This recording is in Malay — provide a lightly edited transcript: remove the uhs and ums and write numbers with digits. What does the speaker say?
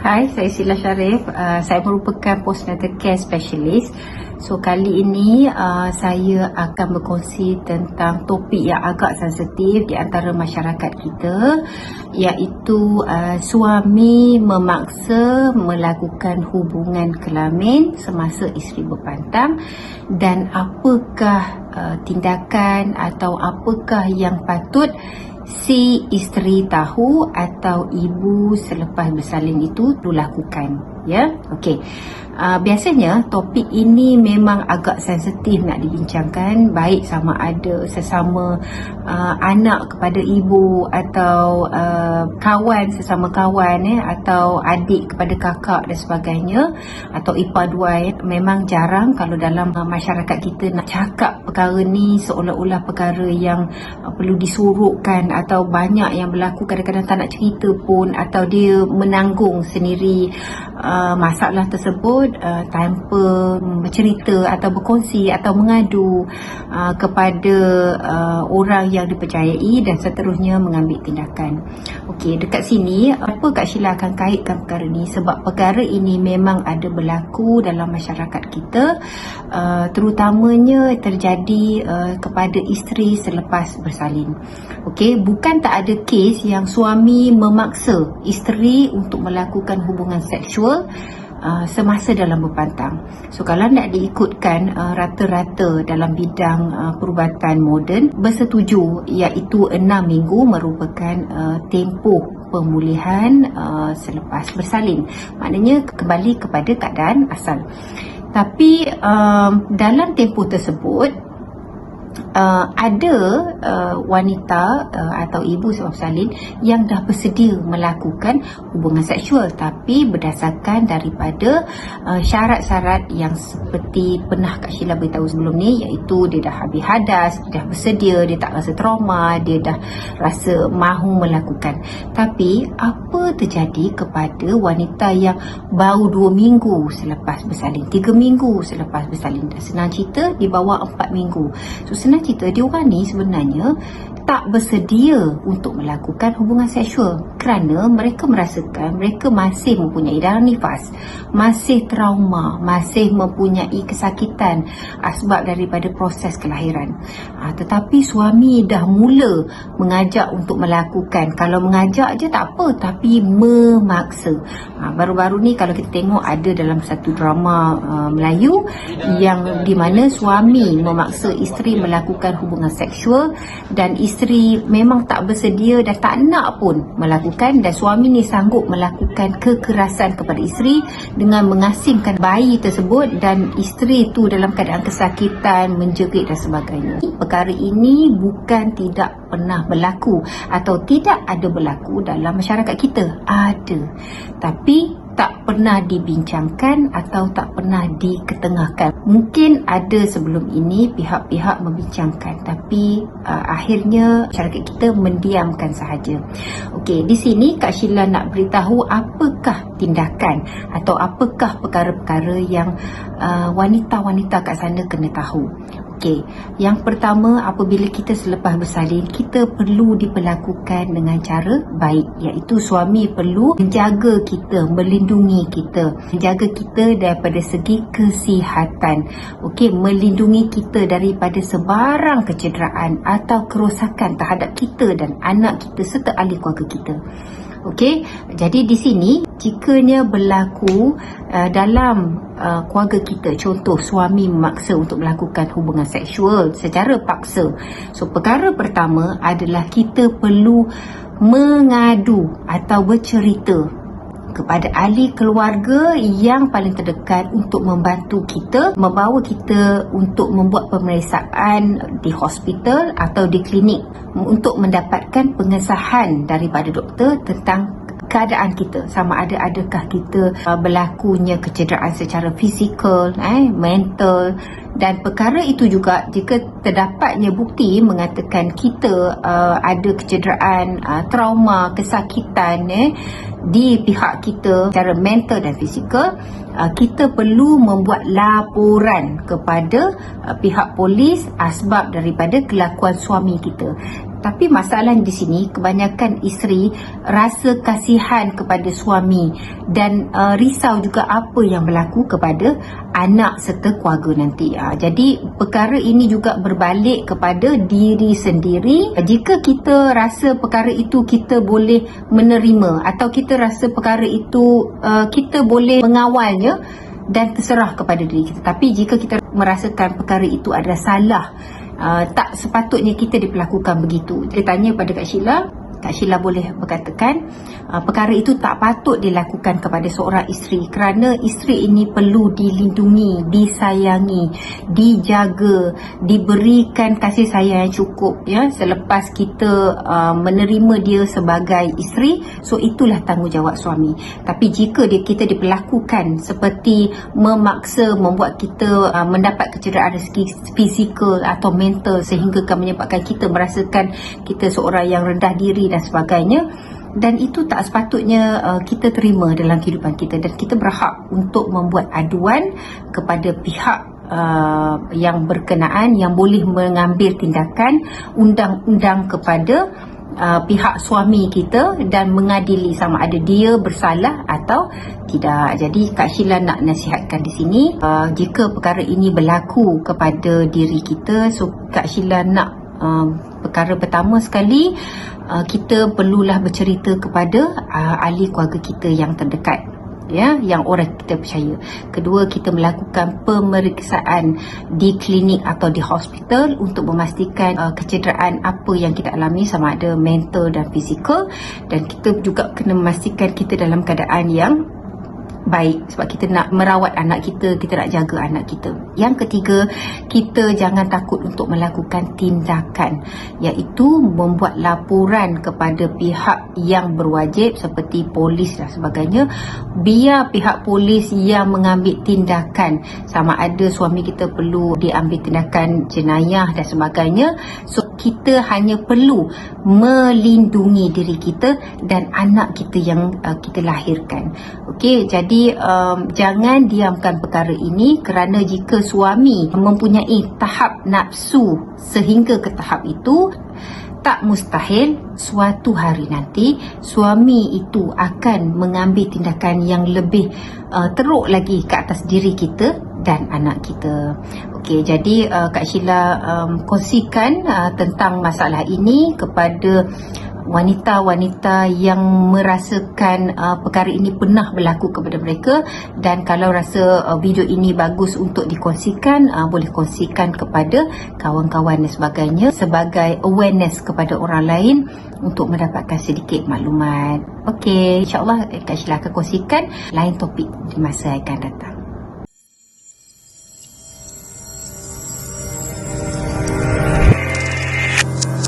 Hai, saya Sheila Sharif. Saya merupakan postnatal care specialist. So kali ini saya akan berkongsi tentang topik yang agak sensitif di antara masyarakat kita, iaitu suami memaksa melakukan hubungan kelamin semasa isteri berpantang, dan apakah tindakan atau apakah yang patut si isteri tahu atau ibu selepas bersalin itu lakukan, ya. Okey. Biasanya topik ini memang agak sensitif nak dibincangkan, baik sama ada sesama anak kepada ibu, atau kawan sesama kawan, atau adik kepada kakak dan sebagainya, atau ipar dua. Memang jarang kalau dalam masyarakat kita nak cakap perkara ni seolah-olah perkara yang perlu disorokkan, atau banyak yang berlaku kadang-kadang tak nak cerita pun, atau dia menanggung sendiri masalah tersebut tanpa bercerita atau berkongsi atau mengadu kepada orang yang dipercayai, dan seterusnya mengambil tindakan. Okey, dekat sini apa Kak Sheila akan kaitkan perkara ni, sebab perkara ini memang ada berlaku dalam masyarakat kita, terutamanya terjadi kepada isteri selepas bersalin. Okey, bukan tak ada kes yang suami memaksa isteri untuk melakukan hubungan seksual semasa dalam berpantang. So kalau nak diikutkan rata-rata dalam bidang perubatan moden bersetuju, iaitu 6 minggu merupakan tempoh pemulihan selepas bersalin. Maknanya kembali kepada keadaan asal. Tapi dalam tempoh tersebut ada wanita atau ibu sebab bersalin yang dah bersedia melakukan hubungan seksual, tapi berdasarkan daripada syarat-syarat yang seperti pernah Kak Sheila beritahu sebelum ni, iaitu dia dah habis hadas, dia dah bersedia, dia tak rasa trauma, dia dah rasa mahu melakukan. Tapi apa terjadi kepada wanita yang baru 2 minggu selepas bersalin, 3 minggu selepas bersalin, dan senang cerita di bawah 4 minggu. So senang cerita, diorang ni sebenarnya tak bersedia untuk melakukan hubungan seksual kerana mereka merasakan mereka masih mempunyai darah nifas, masih trauma, masih mempunyai kesakitan sebab daripada proses kelahiran. Tetapi suami dah mula mengajak untuk melakukan. Kalau mengajak je tak apa, tapi memaksa. Baru-baru ni kalau kita tengok ada dalam satu drama Melayu yang di mana suami memaksa isteri melakukan hubungan seksual, dan isteri memang tak bersedia dan tak nak pun melakukan, dan suami ni sanggup melakukan kekerasan kepada isteri dengan mengasingkan bayi tersebut, dan isteri tu dalam keadaan kesakitan, menjerit dan sebagainya. Perkara ini bukan tidak pernah berlaku atau tidak ada berlaku dalam masyarakat kita. Ada, tapi tak pernah dibincangkan atau tak pernah diketengahkan. Mungkin ada sebelum ini pihak-pihak membincangkan, tapi akhirnya masyarakat kita mendiamkan sahaja. Okey, di sini Kak Sheila nak beritahu apakah tindakan atau apakah perkara-perkara yang wanita-wanita kat sana kena tahu. Okey, yang pertama, apabila kita selepas bersalin, kita perlu diperlakukan dengan cara baik, iaitu suami perlu menjaga kita, melindungi kita, menjaga kita daripada segi kesihatan. Okey, melindungi kita daripada sebarang kecederaan atau kerosakan terhadap kita dan anak kita serta ahli keluarga kita. Okey, jadi di sini jikanya berlaku dalam keluarga kita, contoh suami memaksa untuk melakukan hubungan seksual secara paksa. So perkara pertama adalah kita perlu mengadu atau bercerita kepada ahli keluarga yang paling terdekat untuk membantu kita, membawa kita untuk membuat pemeriksaan di hospital atau di klinik untuk mendapatkan pengesahan daripada doktor tentang keadaan kita, sama ada adakah kita berlakunya kecederaan secara fizikal, mental, dan perkara itu juga jika terdapatnya bukti mengatakan kita ada kecederaan, trauma, kesakitan di pihak kita secara mental dan fizikal, kita perlu membuat laporan kepada pihak polis asbab daripada kelakuan suami kita. Tapi masalahnya di sini, kebanyakan isteri rasa kasihan kepada suami dan risau juga apa yang berlaku kepada anak serta keluarga nanti. Jadi perkara ini juga berbalik kepada diri sendiri. Jika kita rasa perkara itu kita boleh menerima, atau kita rasa perkara itu kita boleh mengawalnya dan terserah kepada diri kita. Tapi jika kita merasakan perkara itu adalah salah, tak sepatutnya kita diperlakukan begitu. Dia tanya pada Kak Sheila boleh berkatakan perkara itu tak patut dilakukan kepada seorang isteri, kerana isteri ini perlu dilindungi, disayangi, dijaga, diberikan kasih sayang yang cukup, ya, selepas kita menerima dia sebagai isteri. So itulah tanggungjawab suami. Tapi jika kita diperlakukan seperti memaksa, membuat kita mendapat kecederaan dari segi fizikal atau mental, sehingga akan menyebabkan kita merasakan kita seorang yang rendah diri dan sebagainya, dan itu tak sepatutnya kita terima dalam kehidupan kita, dan kita berhak untuk membuat aduan kepada pihak yang berkenaan yang boleh mengambil tindakan undang-undang kepada pihak suami kita dan mengadili sama ada dia bersalah atau tidak. Jadi Kak Sheila nak nasihatkan di sini, jika perkara ini berlaku kepada diri kita, so Kak Sheila nak perkara pertama sekali, kita perlulah bercerita kepada ahli keluarga kita yang terdekat, ya, yang orang kita percaya. Kedua, kita melakukan pemeriksaan di klinik atau di hospital untuk memastikan kecederaan apa yang kita alami, sama ada mental dan fizikal, dan kita juga kena memastikan kita dalam keadaan yang baik, sebab kita nak merawat anak kita, kita nak jaga anak kita. Yang ketiga, kita jangan takut untuk melakukan tindakan, iaitu membuat laporan kepada pihak yang berwajib seperti polis dan sebagainya. Biar pihak polis yang mengambil tindakan, sama ada suami kita perlu diambil tindakan jenayah dan sebagainya. So kita hanya perlu melindungi diri kita dan anak kita yang kita lahirkan. Okey, jadi jangan diamkan perkara ini, kerana jika suami mempunyai tahap nafsu sehingga ke tahap itu, tak mustahil suatu hari nanti suami itu akan mengambil tindakan yang lebih teruk lagi ke atas diri kita dan anak kita. Okey, jadi Kak Sheila kongsikan tentang masalah ini kepada wanita-wanita yang merasakan perkara ini pernah berlaku kepada mereka. Dan kalau rasa video ini bagus untuk dikongsikan, boleh kongsikan kepada kawan-kawan dan sebagainya, sebagai awareness kepada orang lain untuk mendapatkan sedikit maklumat. Okey, insyaAllah Kak Sheila akan kongsikan lain topik di masa akan datang.